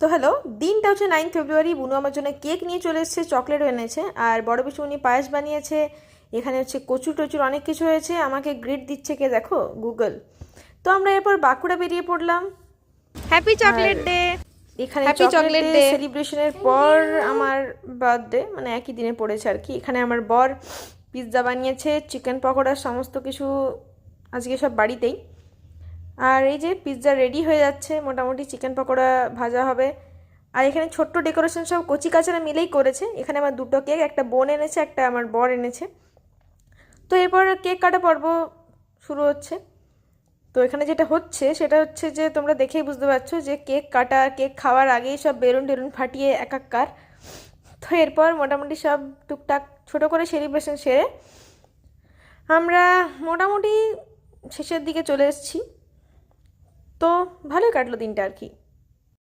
তো হ্যালো, দিনটা হচ্ছে 9 ফেব্রুয়ারি। বুনু আমার জন্য কেক নিয়ে চলে এসেছে, চকলেটও এনেছে, আর বড় পিসুমণি পায়েস বানিয়েছে। এখানে হচ্ছে কচুর টচুর অনেক কিছু হয়েছে। আমাকে গ্রিট দিচ্ছে কে দেখো, গুগল। তো আমরা এরপর বাঁকুড়া বেরিয়ে পড়লাম। হ্যাপি আর চকলেট ডে। এখানে happy chocolate chocolate day day. সেলিব্রেশনের পর আমার বার্থডে, মানে একই দিনে পড়েছে আর কি। এখানে আমার বর পিৎজা বানিয়েছে, চিকেন পকোড়া, সমস্ত কিছু আজকে সব বাড়িতেই। আর এই যে পিৎজা রেডি হয়ে যাচ্ছে, মোটামুটি চিকেন পকোড়া ভাজা হবে। আর এখানে ছোট্ট ডেকোরেশন সব কচি কাচারা মিলেই করেছে। এখানে আমার দুটো কেক, একটা বোন এনেছে, একটা আমার বর এনেছে। তো এরপর কেক কাটা পর্ব শুরু হচ্ছে। তো এখানে যেটা হচ্ছে সেটা হচ্ছে যে তোমরা দেখেই বুঝতে পারছো যে কেক কাটা, কেক খাওয়ার আগেই সব বেলুন টেলুন ফাটিয়ে একাকার। তো এরপর মোটামুটি সব টুকটাক ছোট করে সেলিব্রেশন সেরে আমরা মোটামুটি শেষের দিকে চলে এসেছি। তো ভালোই কাটলো দিনটা আর কি।